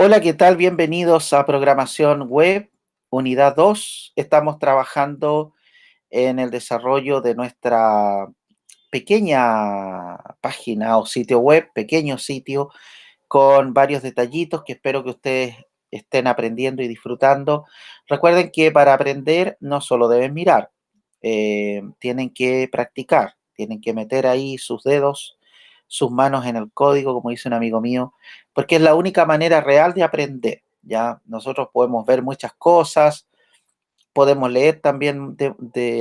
Hola, ¿qué tal? Bienvenidos a Programación Web, Unidad 2. Estamos trabajando en el desarrollo de nuestra pequeña página o sitio web, pequeño sitio, con varios detallitos que espero que ustedes estén aprendiendo y disfrutando. Recuerden que para aprender no solo deben mirar, tienen que practicar, tienen que meter ahí sus dedos, sus manos en el código, como dice un amigo mío, porque es la única manera real de aprender. Ya nosotros podemos ver muchas cosas, podemos leer también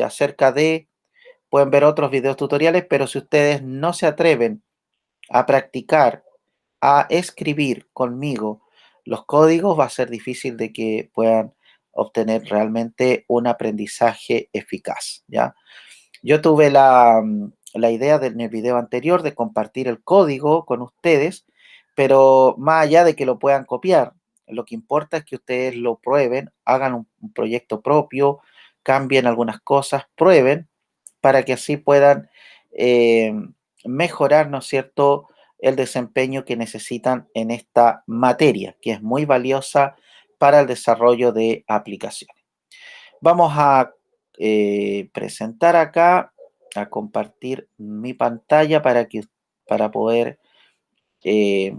acerca de, pueden ver otros videos tutoriales, pero si ustedes no se atreven a practicar, a escribir conmigo los códigos, va a ser difícil de que puedan obtener realmente un aprendizaje eficaz, ¿ya? Yo tuve la idea en el video anterior de compartir el código con ustedes, pero más allá de que lo puedan copiar, lo que importa es que ustedes lo prueben, hagan un proyecto propio, cambien algunas cosas, prueben para que así puedan eh, mejorar, ¿no es cierto?, el desempeño que necesitan en esta materia, que es muy valiosa para el desarrollo de aplicaciones. Vamos a presentar acá, a compartir mi pantalla para poder eh,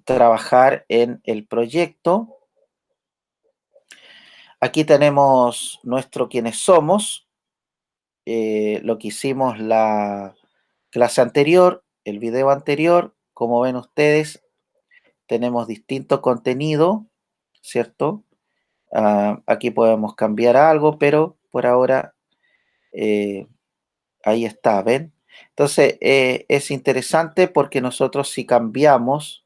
trabajar en el proyecto. Aquí tenemos nuestro quiénes somos, lo que hicimos la clase anterior, el video anterior. Como ven ustedes, tenemos distinto contenido, ¿cierto? Aquí podemos cambiar algo, pero por ahora eh, ahí está, ¿ven? Entonces, es interesante porque nosotros si cambiamos,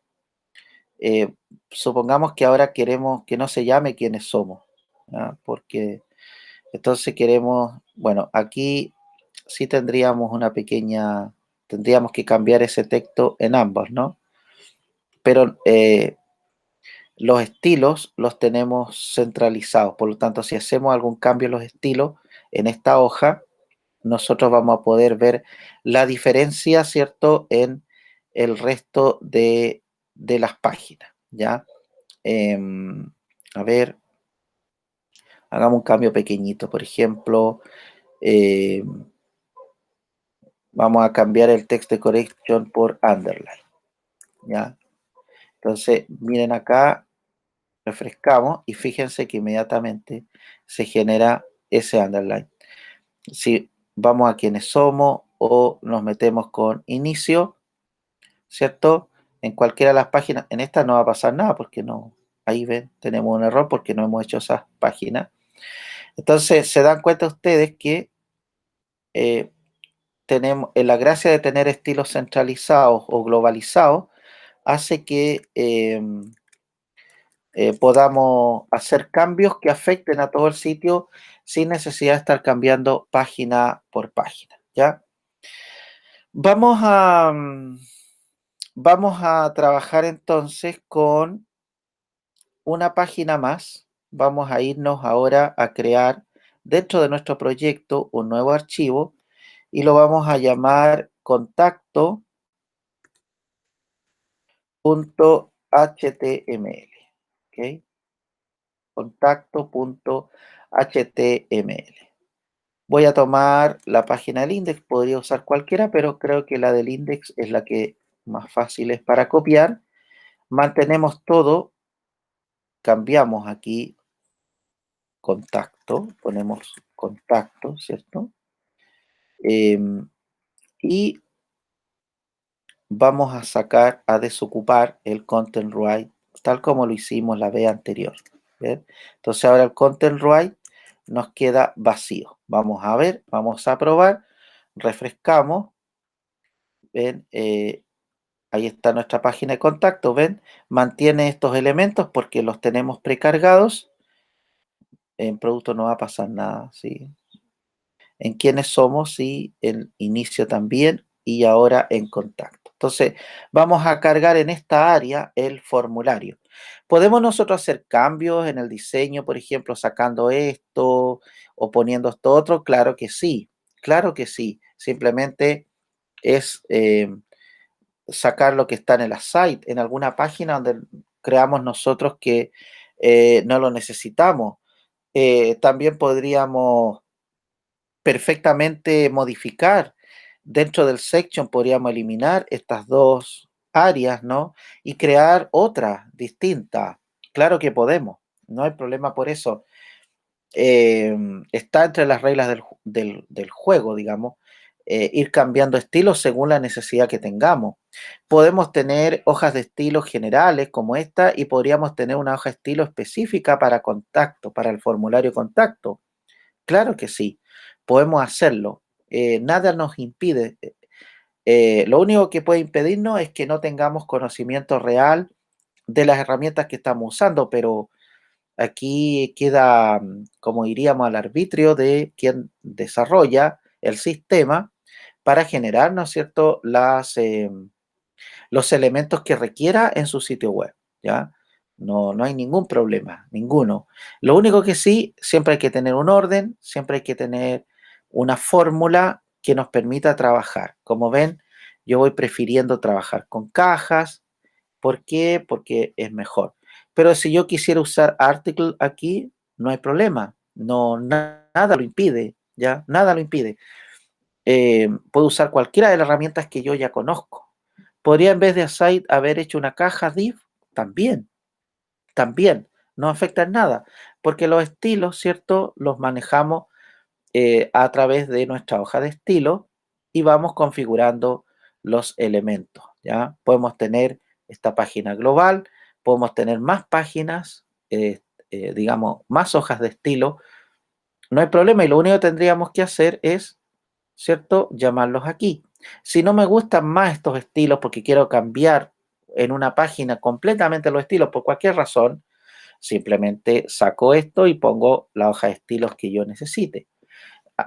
eh, supongamos que ahora queremos que no se llame quiénes somos, ¿ya? Porque entonces queremos, bueno, aquí sí tendríamos tendríamos que cambiar ese texto en ambos, ¿no? Pero los estilos los tenemos centralizados, por lo tanto, si hacemos algún cambio en los estilos en esta hoja, nosotros vamos a poder ver la diferencia, ¿cierto?, en el resto de las páginas, ¿ya? A ver, hagamos un cambio pequeñito, por ejemplo, vamos a cambiar el text correction por underline, ¿ya? Entonces, miren acá, refrescamos y fíjense que inmediatamente se genera ese underline. Si vamos a quienes somos o nos metemos con inicio, ¿cierto? En cualquiera de las páginas, en esta no va a pasar nada porque no, ahí ven, tenemos un error porque no hemos hecho esas páginas. Entonces, se dan cuenta ustedes que eh, tenemos, la gracia de tener estilos centralizados o globalizados hace que podamos hacer cambios que afecten a todo el sitio sin necesidad de estar cambiando página por página, ¿ya? Vamos a, vamos a trabajar entonces con una página más. Vamos a irnos ahora a crear dentro de nuestro proyecto un nuevo archivo y lo vamos a llamar contacto.html. ¿Ok? Contacto.html. Voy a tomar la página del index, podría usar cualquiera, pero creo que la del index es la que más fácil es para copiar. Mantenemos todo, cambiamos aquí contacto, ponemos contacto, ¿cierto? Y vamos a sacar, a desocupar el content right, tal como lo hicimos la vez anterior. ¿Ven? Entonces ahora el content right nos queda vacío. Vamos a ver, vamos a probar, refrescamos, ¿ven? Ahí está nuestra página de contacto, ¿ven? Mantiene estos elementos porque los tenemos precargados. En producto no va a pasar nada, ¿sí? En quiénes somos y el inicio también y ahora en contacto. Entonces, vamos a cargar en esta área el formulario. ¿Podemos nosotros hacer cambios en el diseño, por ejemplo, sacando esto o poniendo esto otro? Claro que sí, claro que sí. Simplemente es sacar lo que está en el site, en alguna página donde creamos nosotros que no lo necesitamos. También podríamos perfectamente modificar dentro del section, podríamos eliminar estas dos áreas, ¿no? Y crear otra distinta. Claro que podemos, no hay problema por eso. Está entre las reglas del juego, digamos, ir cambiando estilos según la necesidad que tengamos. Podemos tener hojas de estilo generales como esta y podríamos tener una hoja de estilo específica para contacto, para el formulario contacto. Claro que sí, podemos hacerlo. Nada nos impide. Lo único que puede impedirnos es que no tengamos conocimiento real de las herramientas que estamos usando, pero aquí queda, como diríamos, al arbitrio de quien desarrolla el sistema para generar, ¿no es cierto?, los elementos que requiera en su sitio web, ¿ya? No, no hay ningún problema, ninguno. Lo único que sí, siempre hay que tener un orden, siempre hay que tener una fórmula que nos permita trabajar. Como ven, yo voy prefiriendo trabajar con cajas. ¿Por qué? Porque es mejor. Pero si yo quisiera usar article aquí, no hay problema. No, nada lo impide, ¿ya? Nada lo impide. Puedo usar cualquiera de las herramientas que yo ya conozco. Podría en vez de aside haber hecho una caja div, también, también, no afecta en nada, porque los estilos, ¿cierto? Los manejamos a través de nuestra hoja de estilo y vamos configurando los elementos, ¿ya? Podemos tener esta página global, podemos tener más páginas, digamos, más hojas de estilo, no hay problema y lo único que tendríamos que hacer es, ¿cierto?, llamarlos aquí. Si no me gustan más estos estilos porque quiero cambiar en una página completamente los estilos por cualquier razón, simplemente saco esto y pongo la hoja de estilos que yo necesite.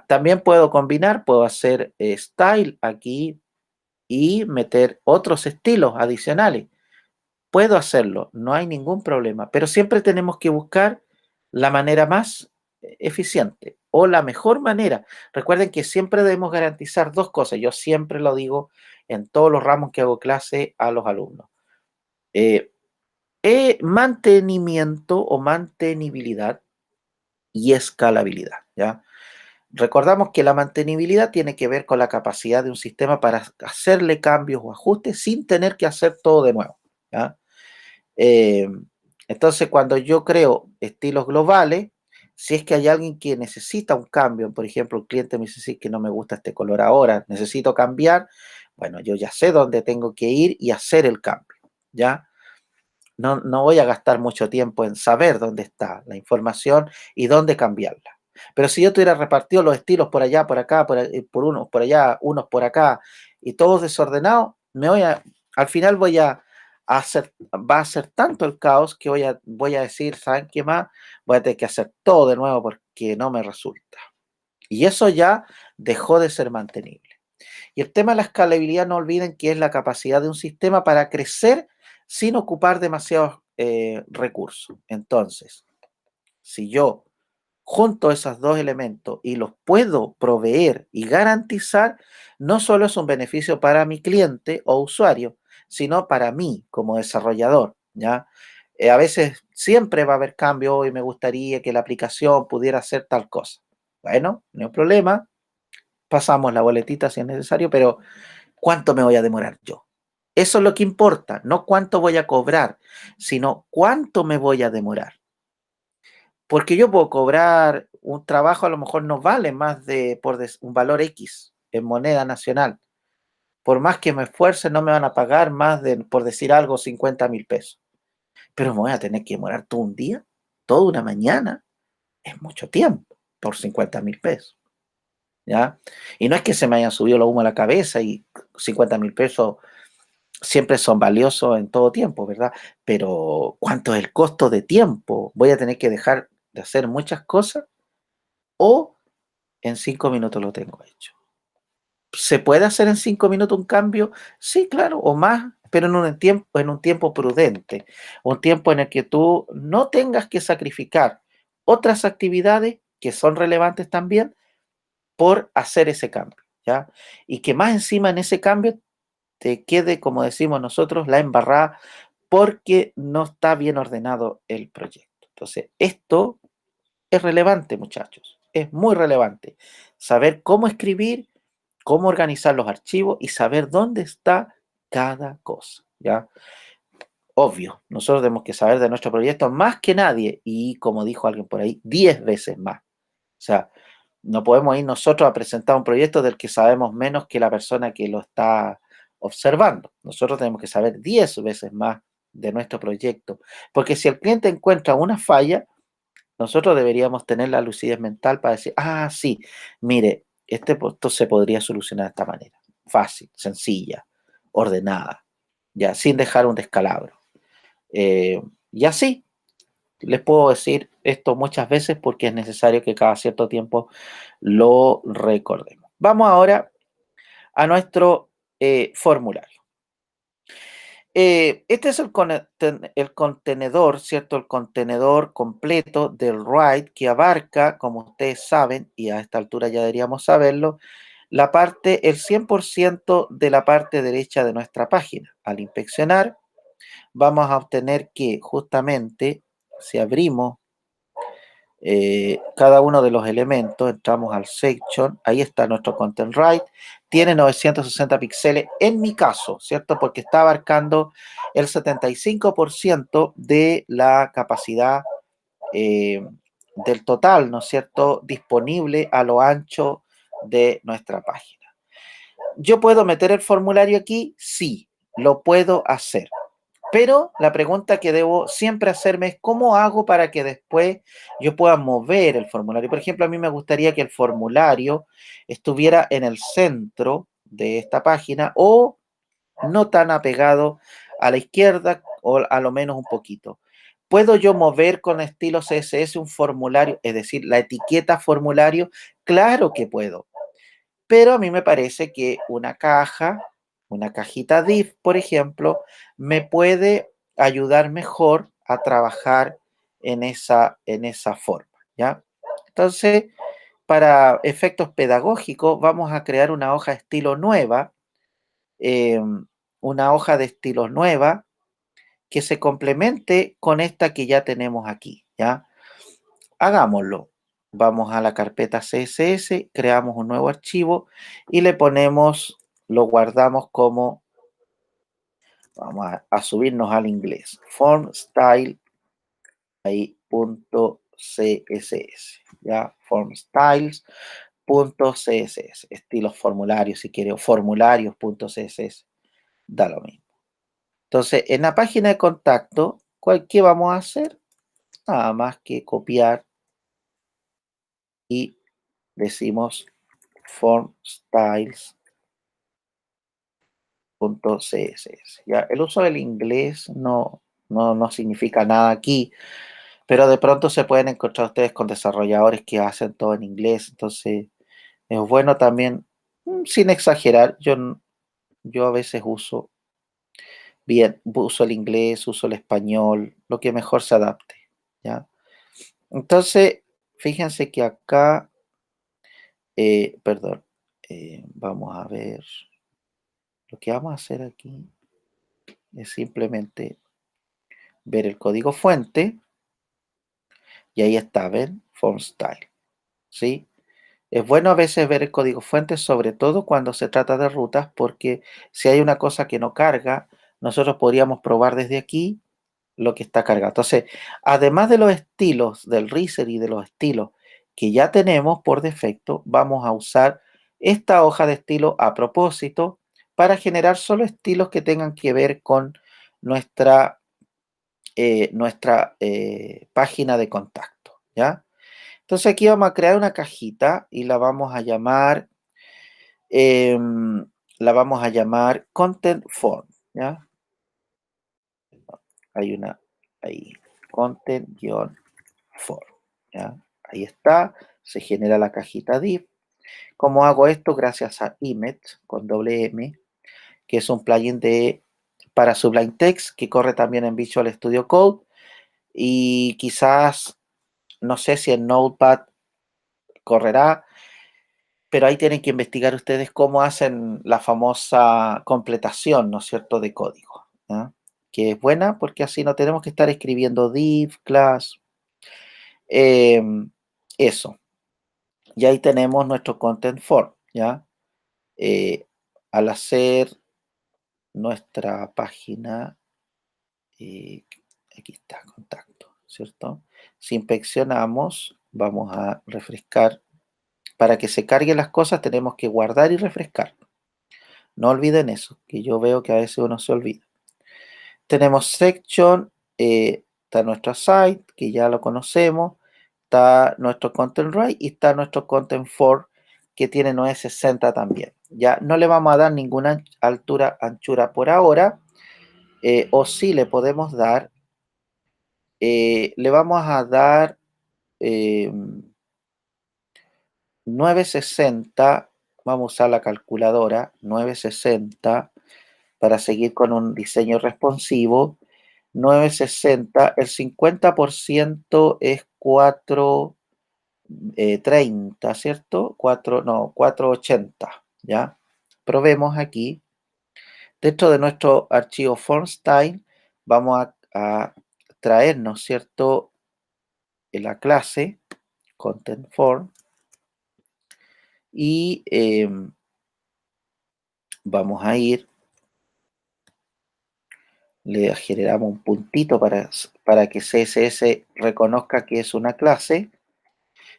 También puedo combinar, puedo hacer style aquí y meter otros estilos adicionales. Puedo hacerlo, no hay ningún problema, pero siempre tenemos que buscar la manera más eficiente o la mejor manera. Recuerden que siempre debemos garantizar dos cosas. Yo siempre lo digo en todos los ramos que hago clase a los alumnos. Eh, Mantenimiento o mantenibilidad y escalabilidad, ¿ya? Recordamos que la mantenibilidad tiene que ver con la capacidad de un sistema para hacerle cambios o ajustes sin tener que hacer todo de nuevo, ¿ya? Eh, entonces, cuando yo creo estilos globales, si es que hay alguien que necesita un cambio, por ejemplo, un cliente me dice "Sí, que no me gusta este color ahora, necesito cambiar", bueno, yo ya sé dónde tengo que ir y hacer el cambio, ¿ya? No, no voy a gastar mucho tiempo en saber dónde está la información y dónde cambiarla. Pero si yo tuviera repartido los estilos por allá, por acá, por unos por allá, unos por acá, y todos desordenados, al final va a ser tanto el caos que voy a decir, ¿saben qué más? Voy a tener que hacer todo de nuevo porque no me resulta. Y eso ya dejó de ser mantenible. Y el tema de la escalabilidad, no olviden que es la capacidad de un sistema para crecer sin ocupar demasiados recursos. Entonces, si yo junto esos dos elementos y los puedo proveer y garantizar, no solo es un beneficio para mi cliente o usuario, sino para mí como desarrollador, ¿ya? A veces siempre va a haber cambio y me gustaría que la aplicación pudiera hacer tal cosa. Bueno, no hay problema, pasamos la boletita si es necesario, pero ¿cuánto me voy a demorar yo? Eso es lo que importa, no cuánto voy a cobrar, sino cuánto me voy a demorar. Porque yo puedo cobrar un trabajo, a lo mejor no vale más de un valor X en moneda nacional. Por más que me esfuerce, no me van a pagar más de, por decir algo, 50.000 pesos. Pero me voy a tener que demorar todo un día, toda una mañana. Es mucho tiempo por 50.000 pesos. ¿Ya? Y no es que se me hayan subido los humos a la cabeza y 50.000 pesos siempre son valiosos en todo tiempo, ¿verdad? Pero ¿cuánto es el costo de tiempo? ¿Voy a tener que dejar de hacer muchas cosas o en 5 minutos lo tengo hecho? ¿Se puede hacer en 5 minutos un cambio? Sí, claro, o más, pero en un tiempo prudente, un tiempo en el que tú no tengas que sacrificar otras actividades que son relevantes también por hacer ese cambio, ¿ya? Y que más encima en ese cambio te quede, como decimos nosotros, la embarrada porque no está bien ordenado el proyecto. Entonces, esto es relevante, muchachos, es muy relevante. Saber cómo escribir, cómo organizar los archivos y saber dónde está cada cosa, ¿ya? Obvio, nosotros tenemos que saber de nuestro proyecto más que nadie y, como dijo alguien por ahí, 10 veces más. O sea, no podemos ir nosotros a presentar un proyecto del que sabemos menos que la persona que lo está observando. Nosotros tenemos que saber 10 veces más de nuestro proyecto, porque si el cliente encuentra una falla, nosotros deberíamos tener la lucidez mental para decir, ah, sí, mire, este punto se podría solucionar de esta manera. Fácil, sencilla, ordenada, ya, sin dejar un descalabro. Y así, les puedo decir esto muchas veces porque es necesario que cada cierto tiempo lo recordemos. Vamos ahora a nuestro formulario. Este es el contenedor, ¿cierto? El contenedor completo del RAID que abarca, como ustedes saben, y a esta altura ya deberíamos saberlo, el 100% de la parte derecha de nuestra página. Al inspeccionar, vamos a obtener que justamente, si abrimos cada uno de los elementos, entramos al section, ahí está nuestro content right, tiene 960 píxeles en mi caso, ¿cierto? Porque está abarcando el 75% de la capacidad eh, del total, ¿no es cierto?, disponible a lo ancho de nuestra página. ¿Yo puedo meter el formulario aquí? Sí, lo puedo hacer. Pero la pregunta que debo siempre hacerme es cómo hago para que después yo pueda mover el formulario. Por ejemplo, a mí me gustaría que el formulario estuviera en el centro de esta página o no tan apegado a la izquierda o a lo menos un poquito. ¿Puedo yo mover con estilo CSS un formulario, es decir, la etiqueta formulario? Claro que puedo. Pero a mí me parece que una cajita div, por ejemplo, me puede ayudar mejor a trabajar en esa forma, ¿ya? Entonces, para efectos pedagógicos, vamos a crear una hoja estilo nueva, eh, una hoja de estilo nueva que se complemente con esta que ya tenemos aquí, ¿ya? Hagámoslo. Vamos a la carpeta CSS, creamos un nuevo archivo y le ponemos, lo guardamos como, vamos a subirnos al inglés, form style, ahí, punto CSS, ya, form styles, punto CSS, estilos formularios si quiere, o formularios, punto CSS, da lo mismo. Entonces, en la página de contacto, ¿qué vamos a hacer? Nada más que copiar y decimos form styles.css. Ya, el uso del inglés no significa nada aquí, pero de pronto se pueden encontrar ustedes con desarrolladores que hacen todo en inglés, entonces es bueno también, sin exagerar, yo a veces uso el inglés, uso el español, lo que mejor se adapte, ¿ya? Entonces, fíjense que acá, perdón, vamos a ver. Lo que vamos a hacer aquí es simplemente ver el código fuente y ahí está, ¿ven? Form style, ¿sí? Es bueno a veces ver el código fuente, sobre todo cuando se trata de rutas, porque si hay una cosa que no carga, nosotros podríamos probar desde aquí lo que está cargado. Entonces, además de los estilos del Reader y de los estilos que ya tenemos por defecto, vamos a usar esta hoja de estilo a propósito para generar solo estilos que tengan que ver con nuestra, página de contacto, ¿ya? Entonces aquí vamos a crear una cajita y em, la vamos a llamar Content Form, ¿ya? Hay una ahí, Content-Form, ¿ya? Ahí está, se genera la cajita div. ¿Cómo hago esto? Gracias a Emmet con doble M, que es un plugin para Sublime Text que corre también en Visual Studio Code y quizás, no sé si en Notepad correrá, pero ahí tienen que investigar ustedes cómo hacen la famosa completación, ¿no es cierto?, de código, ¿ya? que es buena porque así no tenemos que estar escribiendo div, class, em, eso. Y ahí tenemos nuestro content form, ¿ya? Al hacer nuestra página, eh, aquí está, contacto, ¿cierto? Si inspeccionamos, vamos a refrescar. Para que se carguen las cosas tenemos que guardar y refrescar. No olviden eso, que yo veo que a veces uno se olvida. Tenemos section, está nuestro site, que ya lo conocemos, está nuestro content right y está nuestro content for, que tiene 960 también. Ya no le vamos a dar ninguna altura, anchura por ahora, o sí le podemos dar, le vamos a dar 960, vamos a usar la calculadora, 960 para seguir con un diseño responsivo. 960, el 50% es 430, ¿cierto? 4, no, 480, ¿ya? Probemos aquí. Dentro de nuestro archivo form style, vamos a traernos, ¿cierto? En la clase content form y vamos a ir, le generamos un puntito para que CSS reconozca que es una clase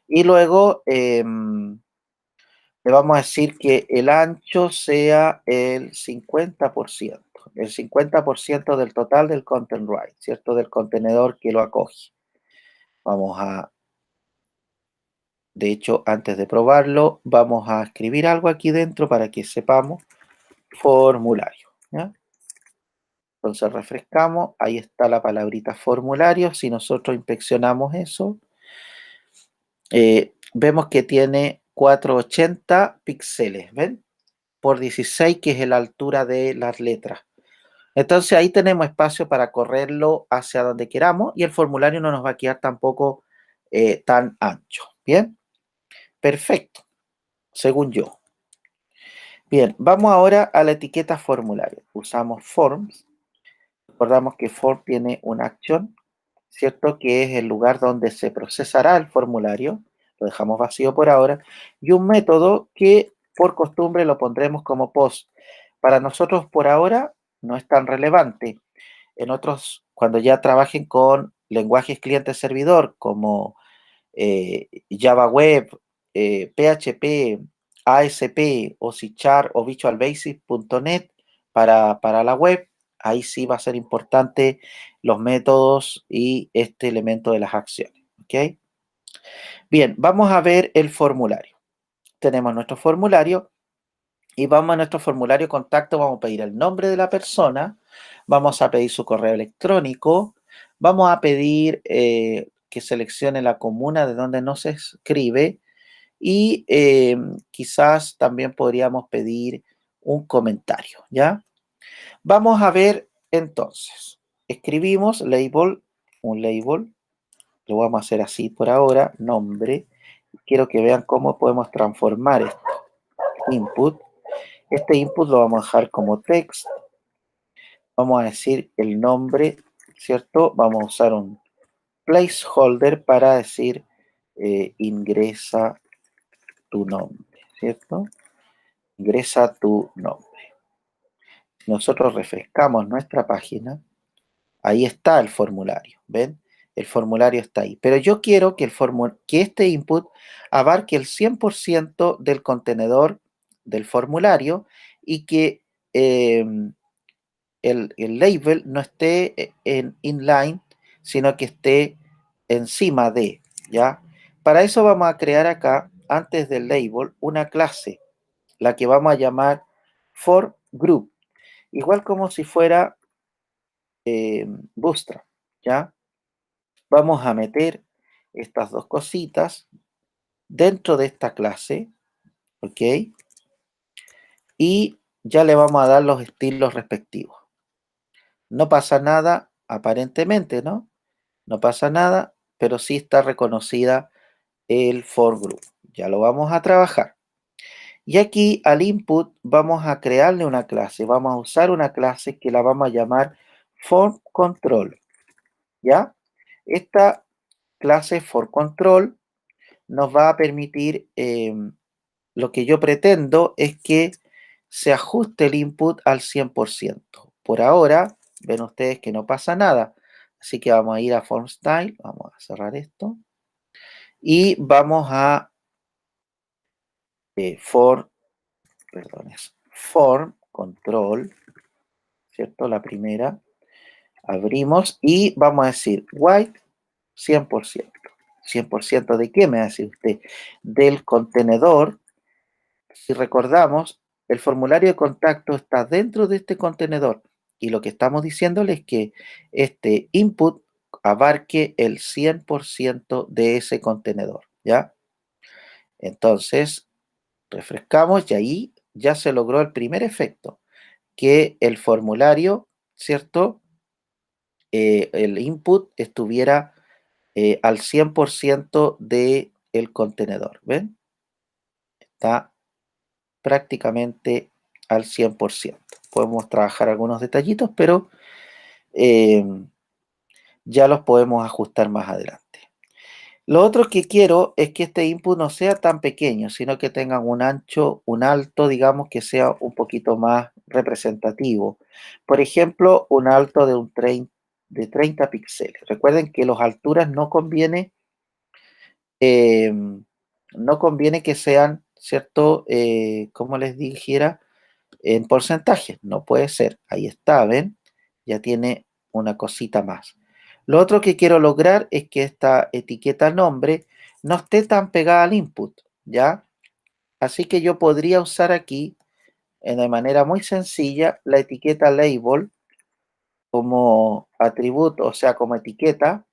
y luego le vamos a decir que el ancho sea el 50%, el 50% del total del content right, ¿cierto? Del contenedor que lo acoge. Vamos a, de hecho, antes de probarlo, vamos a escribir algo aquí dentro para que sepamos formulario, ¿ya? Entonces refrescamos, ahí está la palabrita formulario. Si nosotros inspeccionamos eso, vemos que tiene 480 píxeles, ¿ven? Por 16, que es la altura de las letras. Entonces ahí tenemos espacio para correrlo hacia donde queramos y el formulario no nos va a quedar tampoco tan ancho. Bien, perfecto, según yo. Bien, vamos ahora a la etiqueta formulario. Usamos forms. Recordamos que form tiene una acción, ¿cierto? Que es el lugar donde se procesará el formulario. Lo dejamos vacío por ahora. Y un método que por costumbre lo pondremos como post. Para nosotros por ahora no es tan relevante. En otros, cuando ya trabajen con lenguajes cliente-servidor como Java Web, PHP, ASP o C# o Visual Basic.net para la web, ahí sí va a ser importante los métodos y este elemento de las acciones. ¿Ok? Bien, vamos a ver el formulario. Tenemos nuestro formulario y vamos a nuestro formulario contacto, vamos a pedir el nombre de la persona, vamos a pedir su correo electrónico, vamos a pedir que seleccione la comuna de donde nos escribe y quizás también podríamos pedir un comentario, ¿ya? Vamos a ver entonces. Escribimos label, un label, lo vamos a hacer así por ahora, nombre. Quiero que vean cómo podemos transformar esto. Input. Este input lo vamos a dejar como text. Vamos a decir el nombre, ¿cierto? Vamos a usar un placeholder para decir ingresa tu nombre, ¿cierto? Ingresa tu nombre. Nosotros refrescamos nuestra página. Ahí está el formulario, ¿ven? El formulario está ahí. Pero yo quiero que, que este input abarque el 100% del contenedor del formulario y que el label no esté en inline, sino que esté encima de, ¿ya? Para eso vamos a crear acá, antes del label, una clase, la que vamos a llamar for group, igual como si fuera Bootstrap, ¿ya? Vamos a meter estas dos cositas dentro de esta clase, ¿ok? Y ya le vamos a dar los estilos respectivos. No pasa nada, aparentemente, ¿no? No pasa nada, pero sí está reconocida el for group. Ya lo vamos a trabajar. Y aquí al input vamos a crearle una clase. Vamos a usar una clase que la vamos a llamar form control, ¿ya? Esta clase for control nos va a permitir, lo que yo pretendo es que se ajuste el input al 100%. Por ahora, ven ustedes que no pasa nada. Así que vamos a ir a Form Style, vamos a cerrar esto. Y vamos a Form Control, ¿cierto? La primera. Abrimos y vamos a decir white 100%. ¿100% de qué me va a decir usted? Del contenedor. Si recordamos, el formulario de contacto está dentro de este contenedor y lo que estamos diciéndole es que este input abarque el 100% de ese contenedor, ¿ya? Entonces, refrescamos y ahí ya se logró el primer efecto, que el formulario, ¿cierto? El input estuviera al 100% del contenedor, ¿ven? Está prácticamente al 100%. Podemos trabajar algunos detallitos, pero eh, ya los podemos ajustar más adelante. Lo otro que quiero es que este input no sea tan pequeño, sino que tengan un ancho, un alto, digamos, que sea un poquito más representativo. Por ejemplo, un alto de, de 30 píxeles. Recuerden que las alturas eh, no conviene que sean, ¿cierto? Como les dijera, en porcentaje. No puede ser. Ahí está, ¿ven? Ya tiene una cosita más. Lo otro que quiero lograr es que esta etiqueta nombre no esté tan pegada al input, ¿ya? Así que yo podría usar aquí, de manera muy sencilla, la etiqueta label como atributo, o sea, como etiqueta,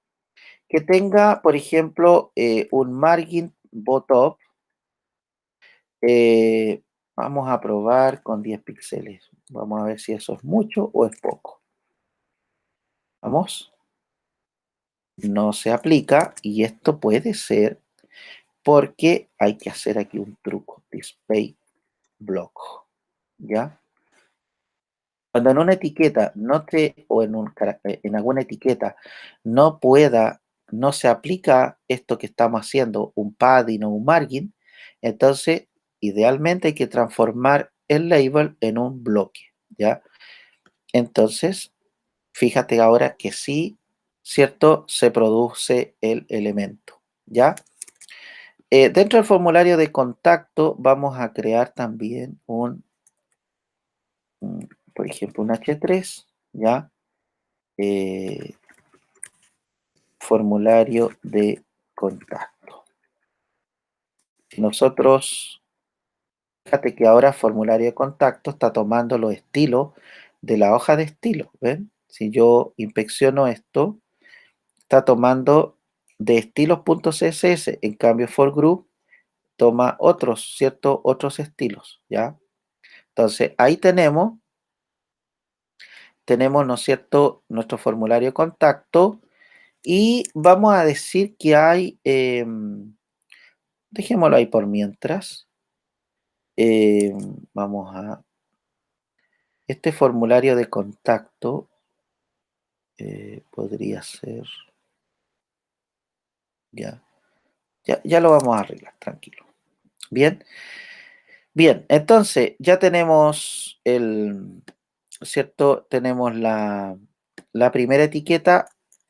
que tenga, por ejemplo, un margin bottom. Vamos a probar con 10 píxeles. Vamos a ver si eso es mucho o es poco. Vamos. No se aplica y esto puede ser porque hay que hacer aquí un truco. Display block. ¿Ya? Cuando en una etiqueta no te, o en alguna etiqueta no pueda, no se aplica esto que estamos haciendo, un padding o un margin, entonces idealmente hay que transformar el label en un bloque, ¿ya? Entonces, fíjate ahora que sí, ¿cierto? Se produce el elemento, ¿ya? Dentro del formulario de contacto vamos a crear también por ejemplo, un H3, ¿ya? Eh, formulario de contacto. Si nosotros, fíjate que ahora formulario de contacto está tomando los estilos de la hoja de estilo, ¿ven? Si yo inspecciono esto, está tomando de estilos.css, en cambio for group toma otros, ¿cierto? Otros estilos, ¿ya? Entonces, ahí tenemos, ¿no es cierto?, nuestro formulario de contacto y vamos a decir que hay, dejémoslo ahí por mientras, vamos a, este formulario de contacto podría ser, ya, ya lo vamos a arreglar, tranquilo. Bien, bien, entonces ya tenemos ¿cierto? Tenemos la primera etiqueta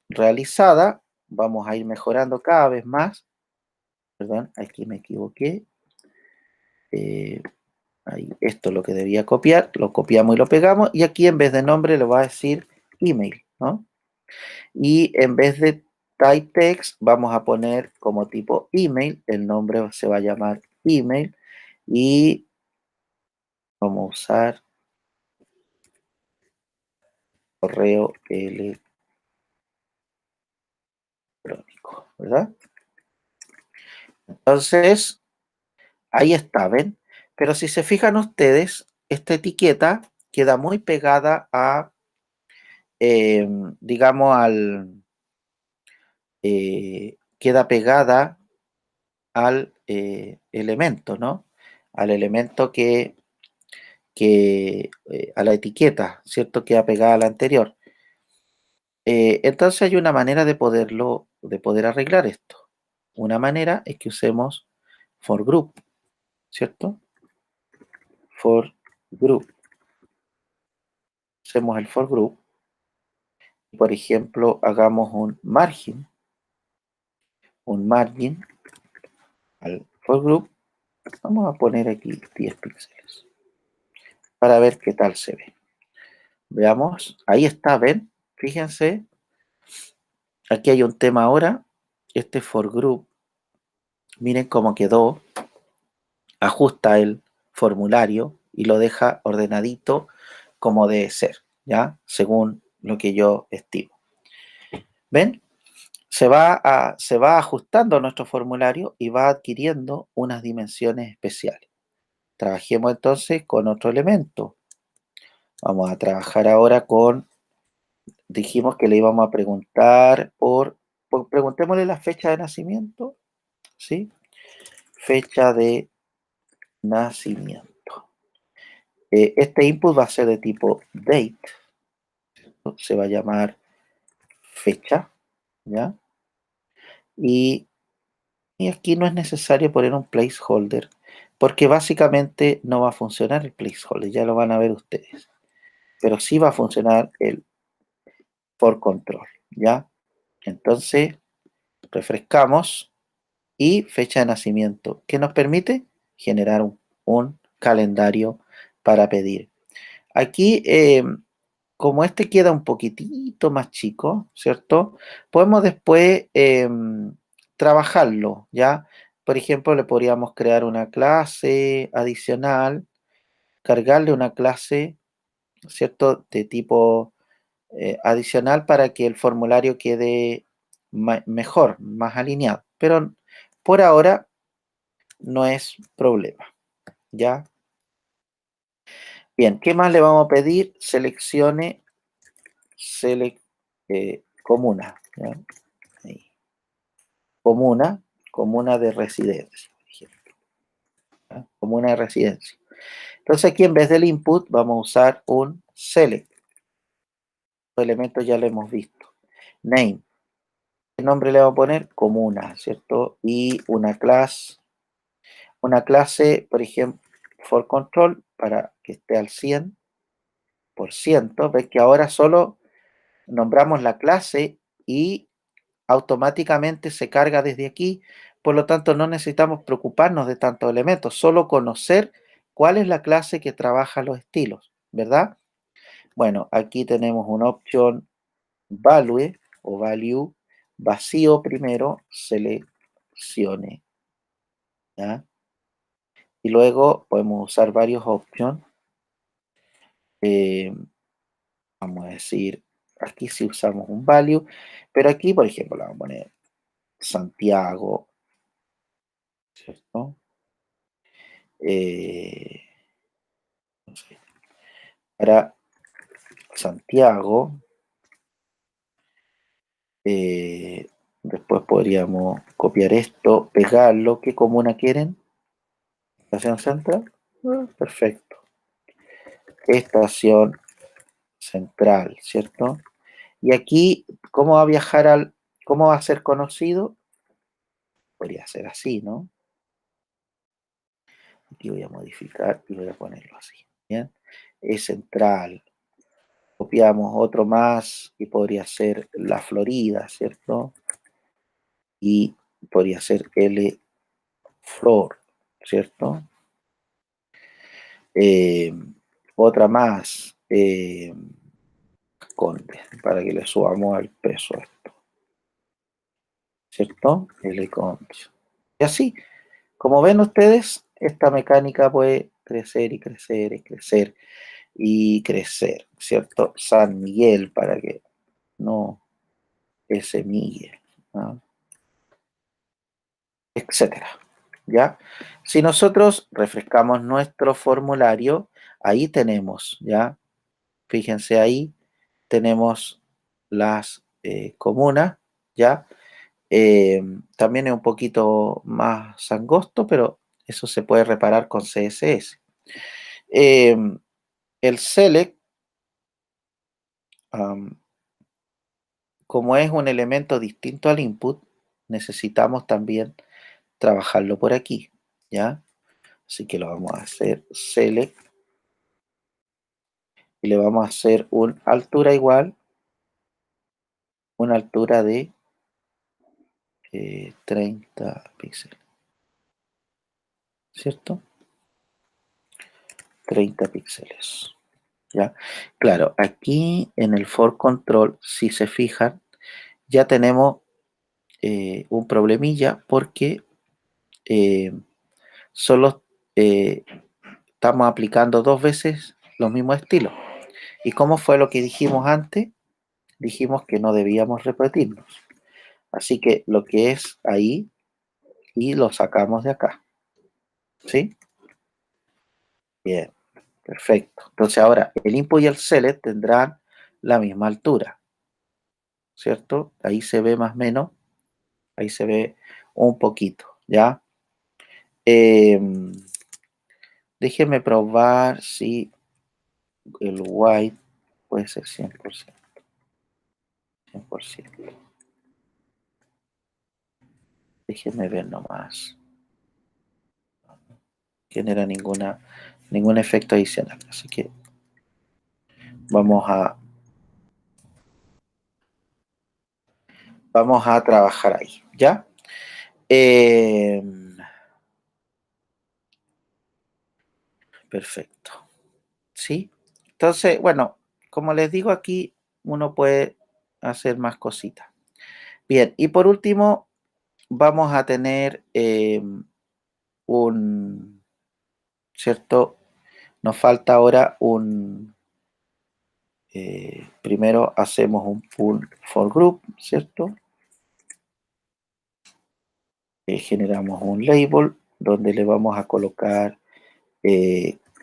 realizada, vamos a ir mejorando cada vez más. Perdón, aquí me equivoqué. Ahí, esto es lo que debía copiar, lo copiamos y lo pegamos, y aquí en vez de nombre le va a decir email, ¿no? Y en vez de type text vamos a poner como tipo email, el nombre se va a llamar email, y vamos a usar correo electrónico, ¿verdad? Entonces, ahí está, ¿ven? Pero si se fijan ustedes, esta etiqueta queda muy pegada a, digamos, queda pegada al elemento, ¿no? Al elemento a la etiqueta, ¿cierto? Queda pegada a la anterior. Entonces hay una manera de poder arreglar esto. Una manera es que usemos for group, ¿cierto? For group. Usemos el for group. Por ejemplo, hagamos un margin al for group. Vamos a poner aquí 10 píxeles para ver qué tal se ve. Veamos, ahí está, ven, fíjense, aquí hay un tema ahora, este for group, miren cómo quedó, ajusta el formulario y lo deja ordenadito como debe ser, ¿ya? Según lo que yo estimo. ¿Ven? Se va ajustando nuestro formulario y va adquiriendo unas dimensiones especiales. Trabajemos entonces con otro elemento. Vamos a trabajar ahora dijimos que le íbamos a preguntar preguntémosle la fecha de nacimiento, ¿sí? Fecha de nacimiento. Este input va a ser de tipo date, se va a llamar fecha, ¿ya? Y aquí no es necesario poner un placeholder, porque básicamente no va a funcionar el placeholder, ya lo van a ver ustedes. Pero sí va a funcionar el for control, ¿ya? Entonces, refrescamos y fecha de nacimiento, que nos permite generar un calendario para pedir. Aquí, como este queda un poquitito más chico, ¿cierto? Podemos después trabajarlo, ¿ya? Por ejemplo, le podríamos crear una clase adicional, cargarle una clase, ¿cierto? De tipo adicional para que el formulario quede mejor, más alineado. Pero por ahora no es problema, ¿ya? Bien, ¿qué más le vamos a pedir? Seleccione comuna, ¿ya? Ahí. Comuna de residencia, por ejemplo, ¿ya? Comuna de residencia. Entonces aquí en vez del input vamos a usar un select. Los elementos ya lo hemos visto. Name. ¿Qué nombre le vamos a poner? Comuna, ¿cierto? Y una clase, por ejemplo, for control, para que esté al 100%. Ves que ahora solo nombramos la clase y automáticamente se carga desde aquí, por lo tanto no necesitamos preocuparnos de tantos elementos, solo conocer cuál es la clase que trabaja los estilos, ¿verdad? Bueno, aquí tenemos una opción value o value vacío primero, seleccione, ¿ya? Y luego podemos usar varias opciones. Eh, Vamos a decir, aquí sí usamos un value, pero aquí, por ejemplo, le vamos a poner Santiago, ¿cierto? No sé, para Santiago, eh, después podríamos copiar esto, pegarlo. ¿Qué comuna quieren? Estación Central. Perfecto. Estación Central, ¿cierto? Y aquí, ¿cómo va a cómo va a ser conocido? Podría ser así, ¿no? Aquí voy a modificar y voy a ponerlo así. Bien. Es central. Copiamos otro más y podría ser la Florida, ¿cierto? Y podría ser L Flor, ¿cierto? Eh, Otra más, Conde, para que le subamos el peso a esto, ¿cierto? L Conde. Y así, como ven ustedes, esta mecánica puede crecer y crecer y crecer y crecer, ¿cierto? San Miguel, para que no ese Miguel, ¿no? Etcétera, ¿ya? Si nosotros refrescamos nuestro formulario, ahí tenemos, ¿ya? Fíjense ahí, tenemos las comunas, ¿ya? También es un poquito más angosto, pero eso se puede reparar con CSS. El select, como es un elemento distinto al input, necesitamos también trabajarlo por aquí, ¿ya? Así que lo vamos a hacer select y le vamos a hacer una altura igual, una altura de 30 píxeles, ¿cierto? 30 píxeles, ¿ya? Claro, aquí en el for control, si se fijan, ya tenemos un problemilla porque solo estamos aplicando dos veces los mismos estilos. ¿Y cómo fue lo que dijimos antes? Dijimos que no debíamos repetirnos. Así que lo que es ahí y lo sacamos de acá. ¿Sí? Bien, perfecto. Entonces ahora el input y el select tendrán la misma altura, ¿cierto? Ahí se ve más o menos, ahí se ve un poquito, ¿ya? Eh, Déjenme probar si el white puede ser 100%. 100%. Déjenme ver nomás. Genera ningún efecto adicional. Así que vamos a trabajar ahí, ¿ya? Eh, Perfecto. ¿Sí? Entonces, bueno, como les digo aquí, uno puede hacer más cositas. Bien, y por último, vamos a tener un, ¿cierto? Nos falta ahora primero hacemos un pull for group, ¿cierto? Generamos un label donde le vamos a colocar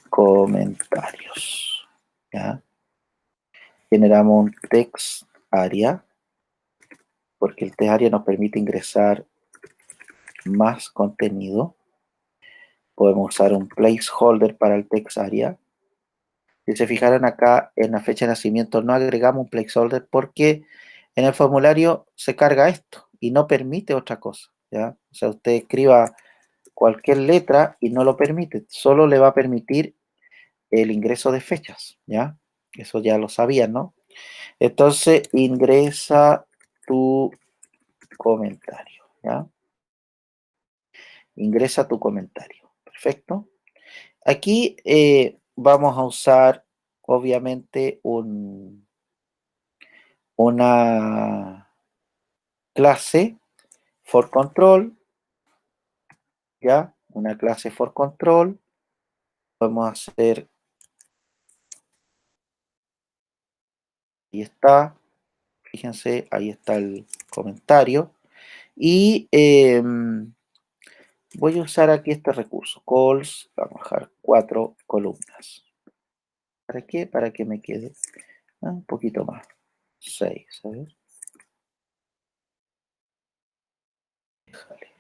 comentarios, ¿ya? Generamos un text area, porque el text area nos permite ingresar más contenido. Podemos usar un placeholder para el text area. Si se fijaron acá en la fecha de nacimiento no agregamos un placeholder porque en el formulario se carga esto y no permite otra cosa, ¿ya? O sea, usted escriba cualquier letra y no lo permite, solo le va a permitir el ingreso de fechas, ¿ya? Eso ya lo sabían, ¿no? Entonces ingresa tu comentario, ¿ya? Ingresa tu comentario, perfecto. Aquí vamos a usar obviamente una clase for control, ¿ya? Una clase for control. Podemos hacer, ahí está, fíjense, ahí está el comentario. Y voy a usar aquí este recurso, calls, vamos a dejar 4 columnas. ¿Para qué? Para que me quede un poquito más. 6, a ver. Déjale.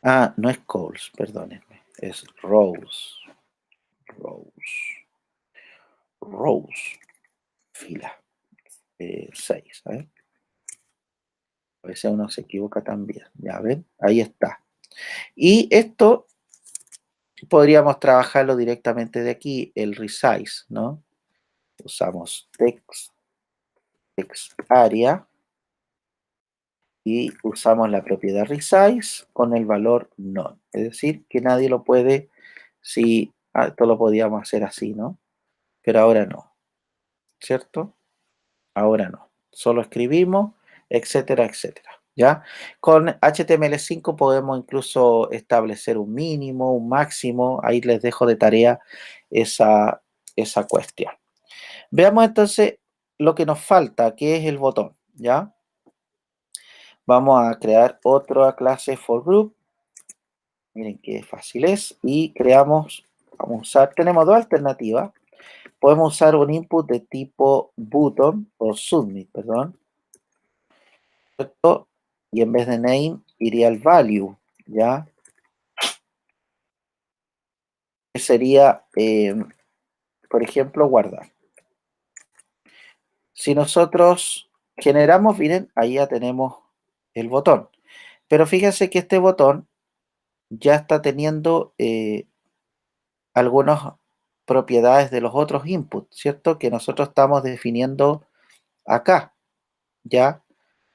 Ah, no es calls, perdónenme, es rows. Rows. Rows. Fila. 6, a ver. A veces uno se equivoca también. Ya ven, ahí está. Y esto podríamos trabajarlo directamente de aquí, el resize, ¿no? Usamos text area y usamos la propiedad resize con el valor none. Es decir, que nadie lo puede, si esto lo podíamos hacer así, ¿no? Pero ahora no, ¿cierto? Ahora no. Solo escribimos, etcétera, etcétera. ¿Ya? Con HTML5 podemos incluso establecer un mínimo, un máximo. Ahí les dejo de tarea esa cuestión. Veamos entonces lo que nos falta, que es el botón. ¿Ya? Vamos a crear otra clase for group. Miren qué fácil es. Y creamos, vamos a usar, tenemos dos alternativas. Podemos usar un input de tipo button o submit, perdón. ¿Cierto? Y en vez de name iría el value, ¿ya? Que sería, por ejemplo, guardar. Si nosotros generamos, miren, ahí ya tenemos el botón. Pero fíjense que este botón ya está teniendo algunas propiedades de los otros inputs, ¿cierto? Que nosotros estamos definiendo acá, ¿ya?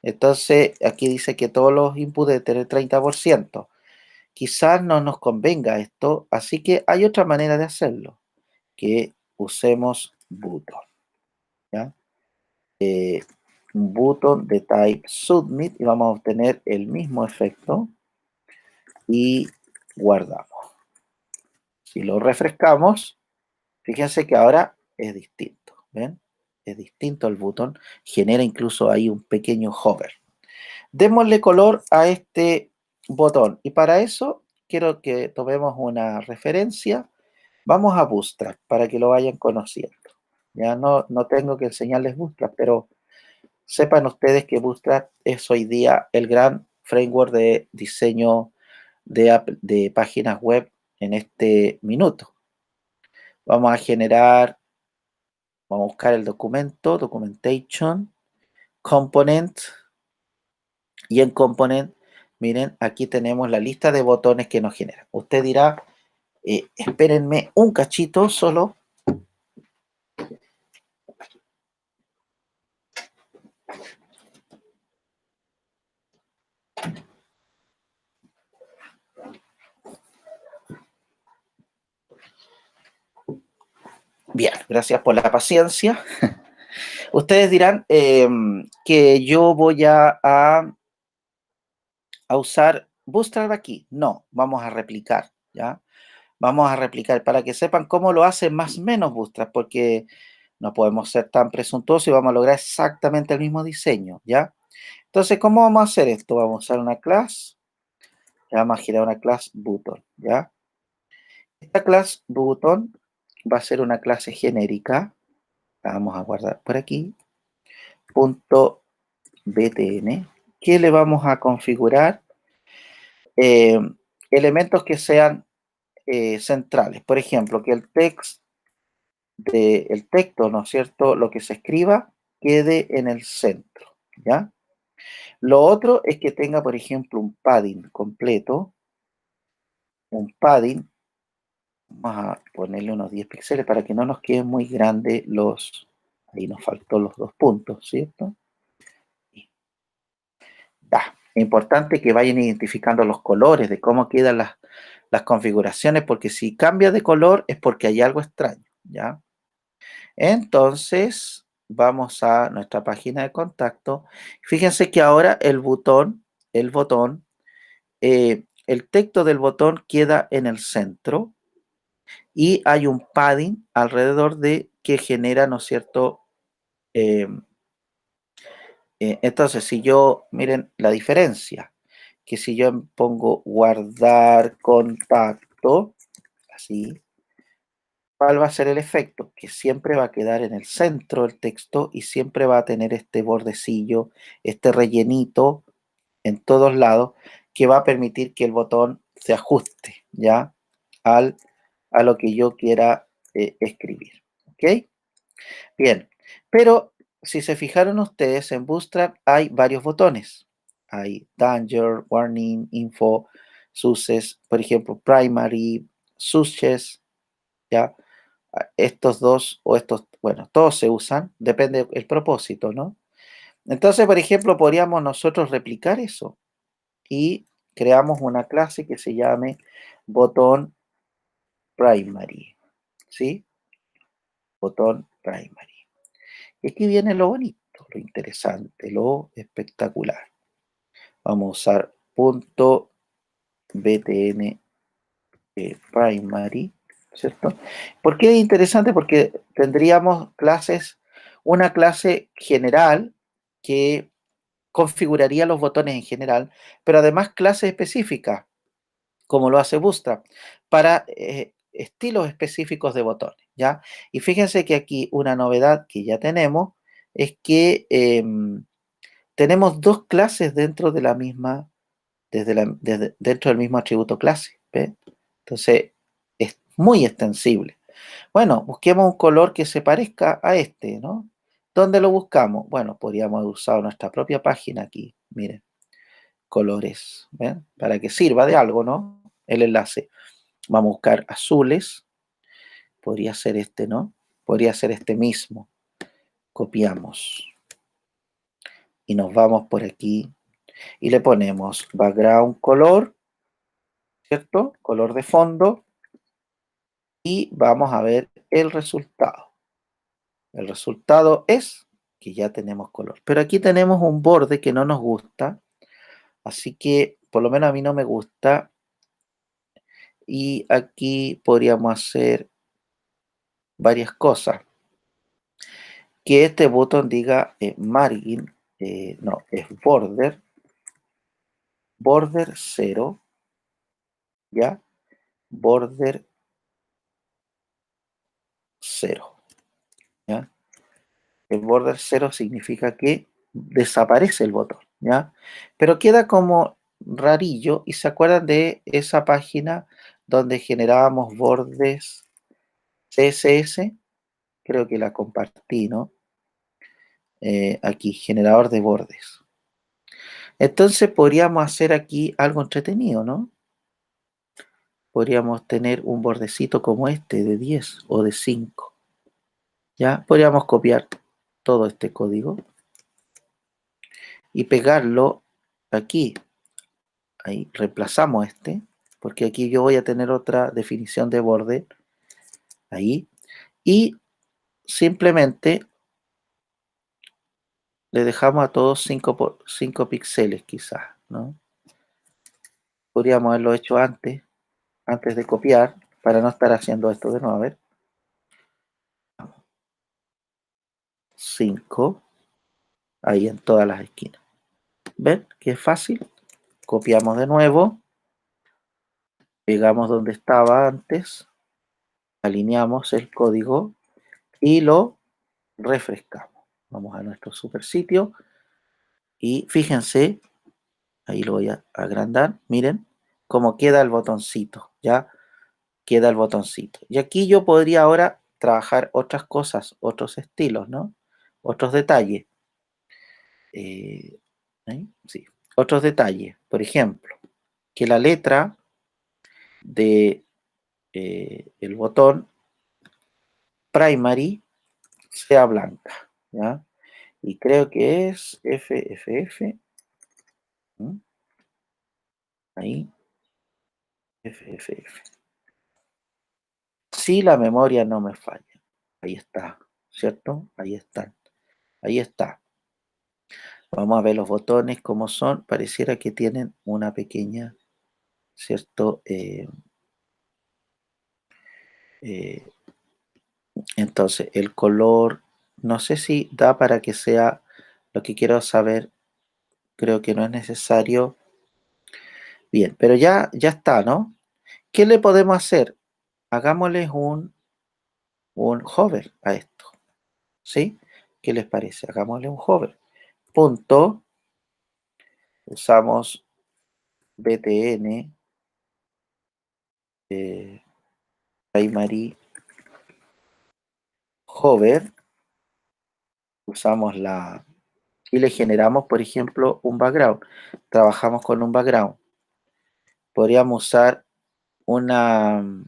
Entonces, aquí dice que todos los inputs deben tener 30%. Quizás no nos convenga esto, así que hay otra manera de hacerlo, que usemos button, ¿ya? Un button de type submit y vamos a obtener el mismo efecto y guardamos. Si lo refrescamos, fíjense que ahora es distinto, ¿ven? Es distinto el botón, genera incluso ahí un pequeño hover. Démosle color a este botón y para eso quiero que tomemos una referencia. Vamos a Bootstrap para que lo vayan conociendo. Ya no tengo que enseñarles Bootstrap, pero sepan ustedes que Bootstrap es hoy día el gran framework de diseño de páginas web en este minuto. Vamos a generar, vamos a buscar el documento, documentation, component, y en component, miren, aquí tenemos la lista de botones que nos genera. Usted dirá, espérenme un cachito solo. Bien, gracias por la paciencia. Ustedes dirán que yo voy a usar Bootstrap aquí. No, vamos a replicar, ¿ya? Vamos a replicar para que sepan cómo lo hace más o menos Bootstrap, porque no podemos ser tan presuntuosos y vamos a lograr exactamente el mismo diseño, ¿ya? Entonces, ¿cómo vamos a hacer esto? Vamos a usar una clase, ya vamos a generar una clase button, ¿ya? Esta clase button va a ser una clase genérica, la vamos a guardar por aquí, punto btn, que le vamos a configurar eh, elementos que sean centrales. Por ejemplo, que el texto, ¿no es cierto?, lo que se escriba, quede en el centro, ¿ya? Lo otro es que tenga, por ejemplo, un padding completo, un padding, vamos a ponerle unos 10 píxeles para que no nos queden muy grandes ahí nos faltó los dos puntos, ¿cierto? Ya, es importante que vayan identificando los colores, de cómo quedan las configuraciones, porque si cambia de color es porque hay algo extraño, ¿ya? Entonces, vamos a nuestra página de contacto. Fíjense que ahora el texto del botón queda en el centro y hay un padding alrededor de que genera, ¿no es cierto? Eh, entonces, si yo, miren la diferencia, que si yo pongo guardar contacto, así, ¿cuál va a ser el efecto? Que siempre va a quedar en el centro el texto y siempre va a tener este bordecillo, este rellenito en todos lados, que va a permitir que el botón se ajuste, ¿ya? A lo que yo quiera escribir, ¿ok? Bien, pero si se fijaron ustedes, en Bootstrap hay varios botones. Hay Danger, Warning, Info, Success, por ejemplo, Primary, Success, ¿ya? Estos dos o estos, bueno, todos se usan, depende del propósito, ¿no? Entonces, por ejemplo, podríamos nosotros replicar eso y creamos una clase que se llame botón primary, ¿sí? Botón primary. Y aquí viene lo bonito, lo interesante, lo espectacular. Vamos a usar punto btn primary, ¿cierto? ¿Por qué es interesante? Porque tendríamos una clase general que configuraría los botones en general, pero además clases específicas, como lo hace Bootstrap, para estilos específicos de botones, ¿ya? Y fíjense que aquí una novedad que ya tenemos es que tenemos dos clases dentro de la misma, dentro del mismo atributo clase, ¿ve? Entonces, es muy extensible. Bueno, busquemos un color que se parezca a este, ¿no? ¿Dónde lo buscamos? Bueno, podríamos haber usado nuestra propia página aquí. Miren, colores, ¿ven? Para que sirva de algo, ¿no? El enlace. Vamos a buscar azules. Podría ser este, ¿no? Podría ser este mismo. Copiamos. Y nos vamos por aquí. Y le ponemos background color, ¿cierto? Color de fondo. Y vamos a ver el resultado. El resultado es que ya tenemos color. Pero aquí tenemos un borde que no nos gusta. Así que por lo menos a mí no me gusta. Y aquí podríamos hacer varias cosas. Que este botón diga margin, no, es border 0, ¿ya? Border 0, ¿ya? El border 0 significa que desaparece el botón, ¿ya? Pero queda como rarillo, y se acuerdan de esa página donde generábamos bordes CSS, creo que la compartí, ¿no? Aquí, generador de bordes. Entonces podríamos hacer aquí algo entretenido, ¿no? Podríamos tener un bordecito como este de 10 o de 5. ¿Ya? Podríamos copiar todo este código y pegarlo aquí. Ahí reemplazamos este, porque aquí yo voy a tener otra definición de borde. Ahí. Y simplemente le dejamos a todos 5 píxeles quizás, ¿no? Podríamos haberlo hecho antes de copiar, para no estar haciendo esto de nuevo. A ver. 5, ahí en todas las esquinas. ¿Ven? Que es fácil. Copiamos de nuevo, pegamos donde estaba antes, alineamos el código y lo refrescamos. Vamos a nuestro super sitio y fíjense, ahí lo voy a agrandar, miren cómo queda el botoncito, ya queda el botoncito. Y aquí yo podría ahora trabajar otras cosas, otros estilos, ¿no? Otros detalles. Sí, otros detalles. Por ejemplo, que la letra de el botón primary sea blanca, ¿ya? Y creo que es FFF, ¿m? Ahí, FFF. Si la memoria no me falla, ahí está, ¿cierto? Ahí están, ahí está. Vamos a ver los botones como son, pareciera que tienen una pequeña, ¿cierto? Eh, entonces, el color, no sé si da para que sea lo que quiero saber, creo que no es necesario. Bien, pero ya está, ¿no? ¿Qué le podemos hacer? Hagámosles un hover a esto, ¿sí? ¿Qué les parece? Hagámosle un hover. Punto, usamos btn, primary hover, usamos y le generamos, por ejemplo, un background. Trabajamos con un background. Podríamos usar ¿dónde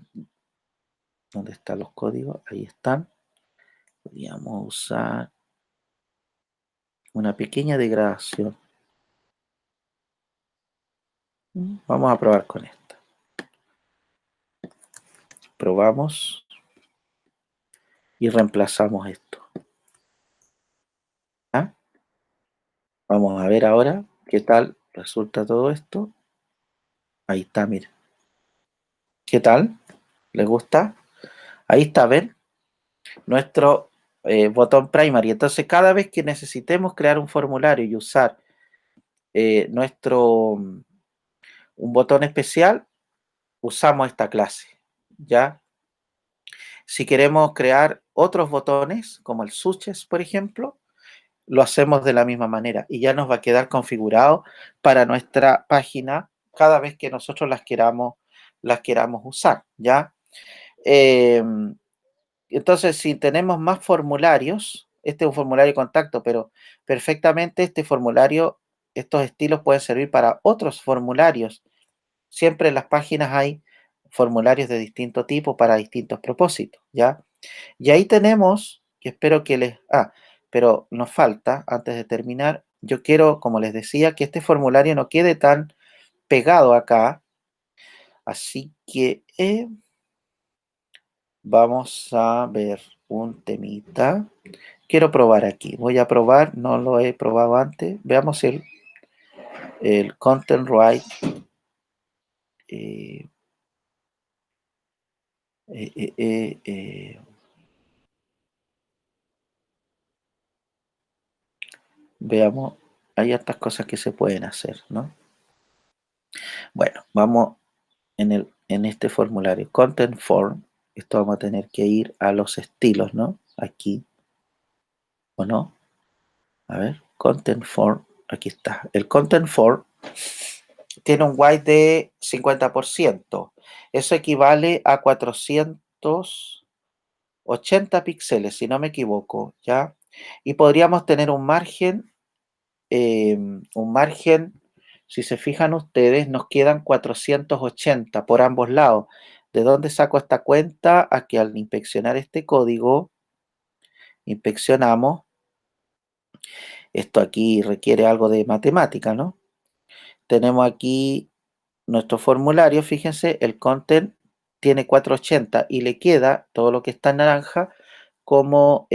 están los códigos? Ahí están. Podríamos usar una pequeña degradación. Vamos a probar con esta. Probamos y reemplazamos esto. ¿Ah? Vamos a ver ahora qué tal resulta todo esto. Ahí está, miren. ¿Qué tal? ¿Les gusta? Ahí está, ¿ven? Nuestro botón primary. Entonces, cada vez que necesitemos crear un formulario y usar un botón especial, usamos esta clase, ¿ya? Si queremos crear otros botones, como el switches, por ejemplo, lo hacemos de la misma manera y ya nos va a quedar configurado para nuestra página cada vez que nosotros las queramos usar, ¿ya? Entonces, si tenemos más formularios, este es un formulario de contacto, pero perfectamente este formulario, estos estilos pueden servir para otros formularios. Siempre en las páginas hay formularios de distinto tipo para distintos propósitos, ¿ya? Y ahí tenemos, que espero que les... pero nos falta, antes de terminar, yo quiero, como les decía, que este formulario no quede tan pegado acá, así que vamos a ver un temita. Quiero probar aquí, voy a probar, no lo he probado antes, veamos el Content Write. eh, eh, eh, eh, eh, veamos, hay hartas cosas que se pueden hacer, ¿no? Bueno, vamos en este formulario Content Form, esto vamos a tener que ir a los estilos, ¿no? Aquí, ¿o no? A ver, Content Form, aquí está. El Content Form tiene un white de 50%. Eso equivale a 480 píxeles, si no me equivoco, ¿ya? Y podríamos tener un margen, si se fijan ustedes, nos quedan 480 por ambos lados. ¿De dónde saco esta cuenta? A que al inspeccionar este código, inspeccionamos, esto aquí requiere algo de matemática, ¿no? Tenemos aquí nuestro formulario, fíjense, el content tiene 480 y le queda todo lo que está en naranja como,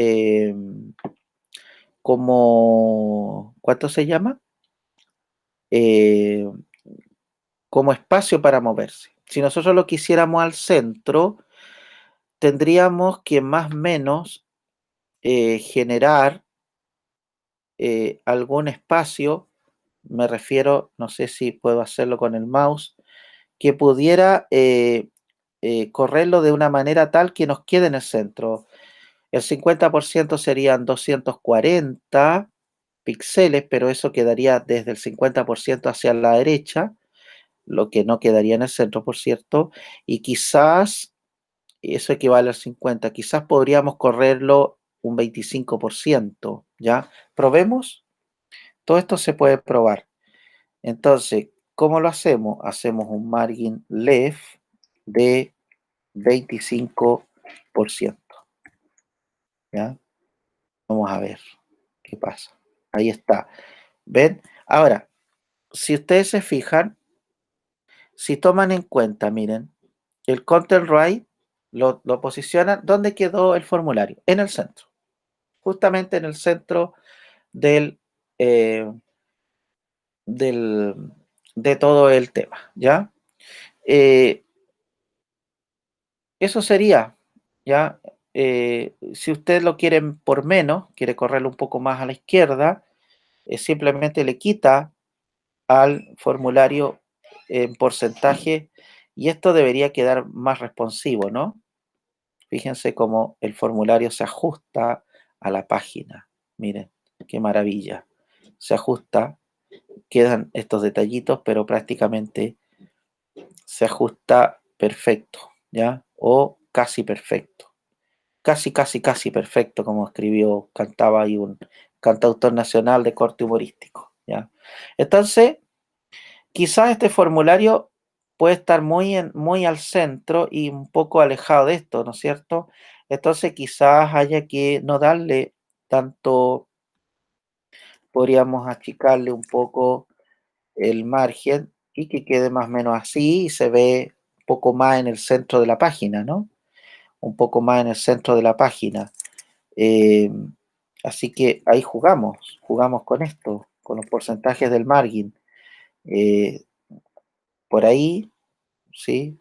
¿cuánto se llama? Eh, como espacio para moverse. Si nosotros lo quisiéramos al centro, tendríamos que más o menos generar algún espacio, me refiero, no sé si puedo hacerlo con el mouse, que pudiera correrlo de una manera tal que nos quede en el centro. El 50% serían 240 píxeles, pero eso quedaría desde el 50% hacia la derecha, lo que no quedaría en el centro, por cierto, y quizás eso equivale al 50, quizás podríamos correrlo un 25%, ¿ya? ¿Probemos? Todo esto se puede probar. Entonces, ¿cómo lo hacemos? Hacemos un margin left de 25%, ¿ya? Vamos a ver qué pasa. Ahí está. ¿Ven? Ahora, si ustedes se fijan, si toman en cuenta, miren, el content right lo posicionan, ¿dónde quedó el formulario? En el centro, justamente en el centro del, eh, del, de todo el tema, ¿ya? Eh, Eso sería, ¿ya? Si usted lo quiere por menos, quiere correrlo un poco más a la izquierda, simplemente le quita al formulario en porcentaje y esto debería quedar más responsivo, ¿no? Fíjense cómo el formulario se ajusta a la página. Miren, qué maravilla. Se ajusta, quedan estos detallitos, pero prácticamente se ajusta perfecto, ¿ya? O casi perfecto. Casi, casi, casi perfecto, como escribió, cantaba ahí un cantautor nacional de corte humorístico, ¿ya? Entonces, quizás este formulario puede estar muy al centro y un poco alejado de esto, ¿no es cierto? Entonces, quizás haya que no darle tanto, podríamos achicarle un poco el margen y que quede más o menos así y se ve un poco más en el centro de la página, ¿no? Un poco más en el centro de la página. Eh, Así que ahí jugamos con esto, con los porcentajes del margin. Eh, por ahí, ¿sí?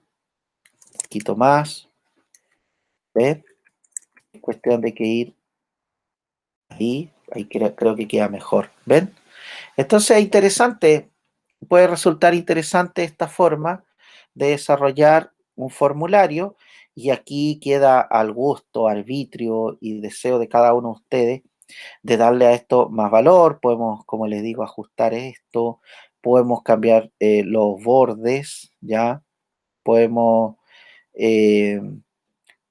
Un poquito más, ¿ves? Es cuestión de que ir ahí creo que queda mejor, ¿ven? Entonces es interesante, puede resultar interesante esta forma de desarrollar un formulario y aquí queda al gusto, arbitrio y deseo de cada uno de ustedes de darle a esto más valor, podemos, como les digo, ajustar esto, podemos cambiar los bordes, ¿ya? Podemos, eh,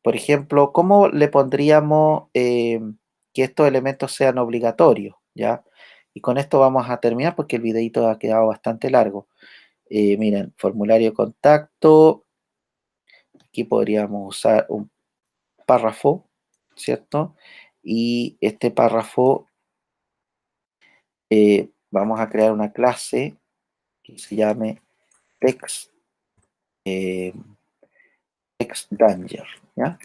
por ejemplo, ¿cómo le pondríamos que estos elementos sean obligatorios, ¿ya? Y con esto vamos a terminar porque el videito ha quedado bastante largo. Miren, formulario de contacto. Aquí podríamos usar un párrafo, ¿cierto? Y este párrafo vamos a crear una clase que se llame text, text danger, ¿ya?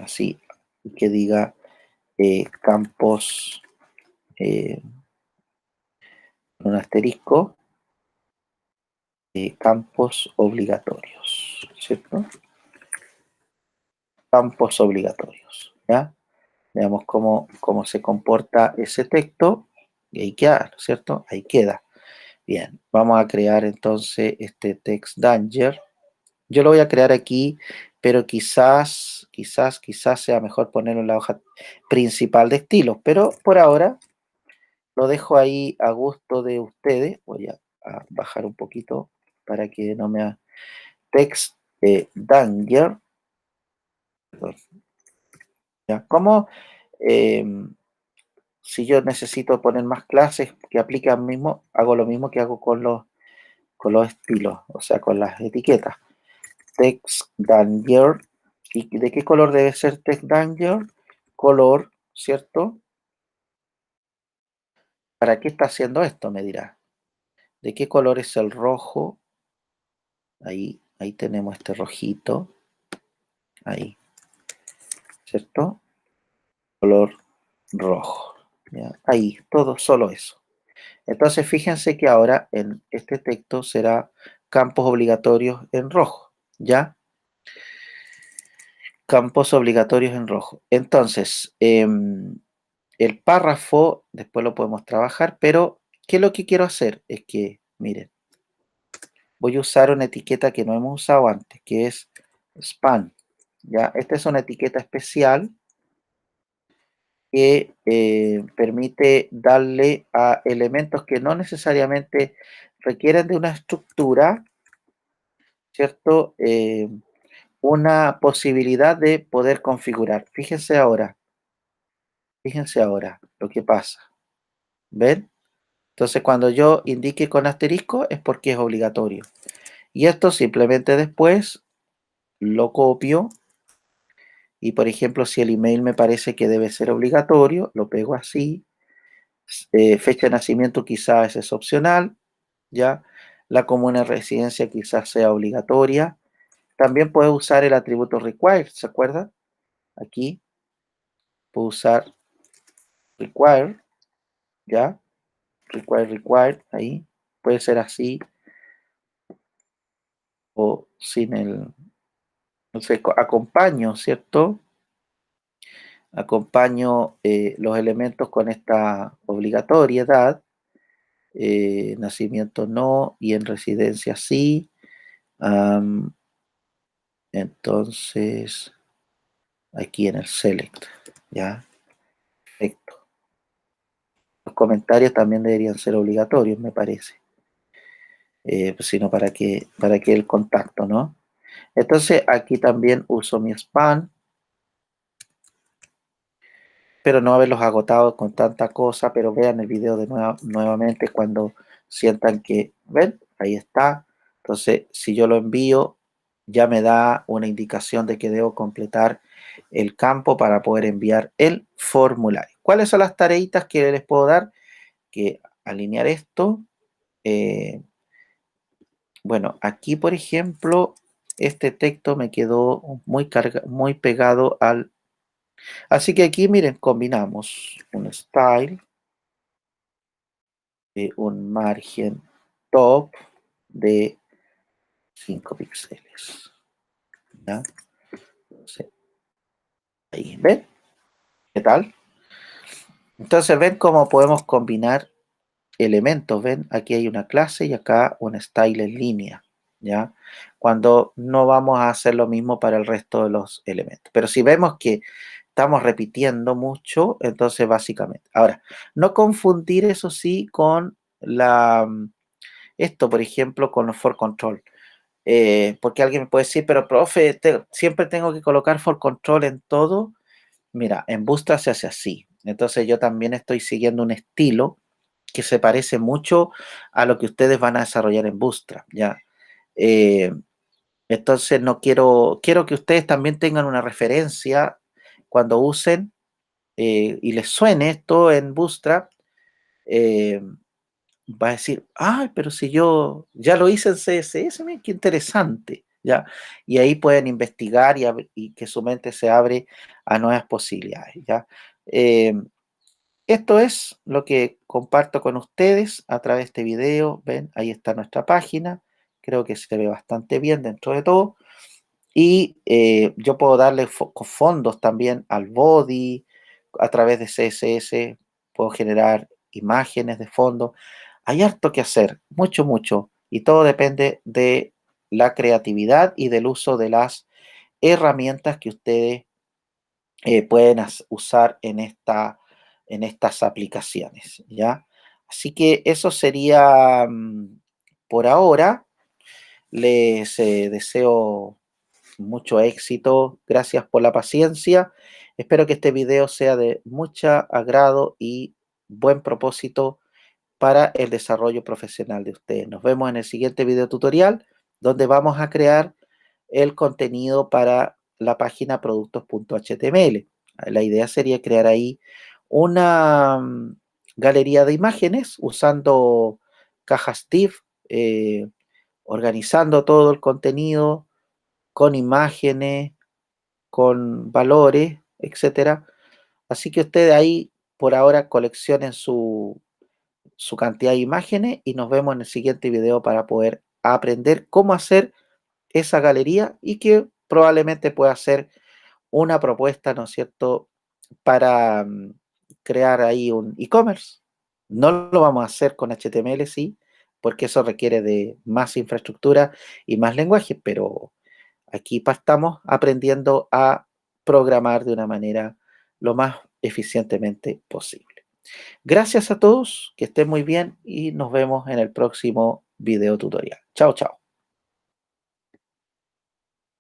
Así, y que diga campos, un asterisco, campos obligatorios, ¿cierto? Campos obligatorios, ¿ya? Veamos cómo se comporta ese texto y ahí queda, ¿cierto? Ahí queda. Bien, vamos a crear entonces este text danger. Yo lo voy a crear aquí, pero quizás sea mejor ponerlo en la hoja principal de estilos, pero por ahora lo dejo ahí a gusto de ustedes. Voy a bajar un poquito para que no me... Text danger. ¿Ya? ¿Cómo? Si yo necesito poner más clases que aplican mismo, hago lo mismo que hago con los estilos, o sea, con las etiquetas. Text danger. ¿Y de qué color debe ser text danger? Color, ¿cierto? ¿Para qué está haciendo esto? Me dirá. ¿De qué color es el rojo? Ahí tenemos este rojito. Ahí, ¿cierto? Color rojo. ¿Ya? Ahí, todo, solo eso. Entonces, fíjense que ahora en este texto será campos obligatorios en rojo, ¿ya? Campos obligatorios en rojo. Entonces, el párrafo, después lo podemos trabajar, pero ¿qué es lo que quiero hacer? Es que, miren, voy a usar una etiqueta que no hemos usado antes, que es span, ¿ya? Esta es una etiqueta especial que permite darle a elementos que no necesariamente requieren de una estructura, ¿cierto? Una posibilidad de poder configurar. Fíjense ahora lo que pasa. ¿Ven? Entonces, cuando yo indique con asterisco es porque es obligatorio. Y esto simplemente después lo copio y, por ejemplo, si el email me parece que debe ser obligatorio, lo pego así. Fecha de nacimiento quizás es opcional, ¿ya? La comuna de residencia quizás sea obligatoria. También puedo usar el atributo require, ¿se acuerdan? Aquí puedo usar require, ¿ya? Require, ahí. Puede ser así o sin el, no sé, acompaño, ¿cierto? Acompaño los elementos con esta obligatoriedad. Nacimiento no y en residencia sí. Entonces, aquí en el select, ¿ya? Perfecto. Los comentarios también deberían ser obligatorios, me parece. Pues, sino para que el contacto, ¿no? Entonces, aquí también uso mi span, pero no haberlos agotado con tanta cosa, pero vean el video de nuevamente cuando sientan que, ¿ven? Ahí está. Entonces, si yo lo envío, ya me da una indicación de que debo completar el campo para poder enviar el formulario. ¿Cuáles son las tareitas que les puedo dar? Que alinear esto. Bueno, aquí, por ejemplo, este texto me quedó muy pegado al... Así que aquí, miren, combinamos un style, un margen top de 5 píxeles. ¿Ya? Entonces, ahí, ¿ven? ¿Qué tal? Entonces, ven cómo podemos combinar elementos. Ven, aquí hay una clase y acá un style en línea. ¿Ya? Cuando no vamos a hacer lo mismo para el resto de los elementos. Pero si vemos que estamos repitiendo mucho, entonces básicamente. Ahora, no confundir eso sí con esto, por ejemplo, con los for control. Porque alguien me puede decir, pero profe, siempre tengo que colocar for control en todo. Mira, en Bootstrap se hace así. Entonces yo también estoy siguiendo un estilo que se parece mucho a lo que ustedes van a desarrollar en Bootstrap, ¿ya? Eh, entonces no quiero que ustedes también tengan una referencia cuando usen y les suene esto en Bootstrap, eh, va a decir, ay, pero si yo ya lo hice en CSS, miren qué interesante, ¿ya? Y ahí pueden investigar y que su mente se abre a nuevas posibilidades, ¿ya? Eh, Esto es lo que comparto con ustedes a través de este video. Ven, ahí está nuestra página. Creo que se ve bastante bien dentro de todo. Y yo puedo darle fondos también al body a través de CSS. Puedo generar imágenes de fondo. Hay harto que hacer, mucho, mucho. Y todo depende de la creatividad y del uso de las herramientas que ustedes pueden usar en estas aplicaciones, ¿ya? Así que eso sería por ahora. Les deseo mucho éxito. Gracias por la paciencia. Espero que este video sea de mucho agrado y buen propósito para el desarrollo profesional de ustedes. Nos vemos en el siguiente video tutorial, donde vamos a crear el contenido para la página productos.html. La idea sería crear ahí una galería de imágenes usando cajas TIFF, organizando todo el contenido con imágenes, con valores, etcétera. Así que ustedes ahí por ahora coleccionen su cantidad de imágenes y nos vemos en el siguiente video para poder aprender cómo hacer esa galería y que probablemente pueda ser una propuesta, ¿no es cierto?, para crear ahí un e-commerce. No lo vamos a hacer con HTML, sí, porque eso requiere de más infraestructura y más lenguaje, pero aquí estamos aprendiendo a programar de una manera lo más eficientemente posible. Gracias a todos, que estén muy bien y nos vemos en el próximo video tutorial. Chao, chao.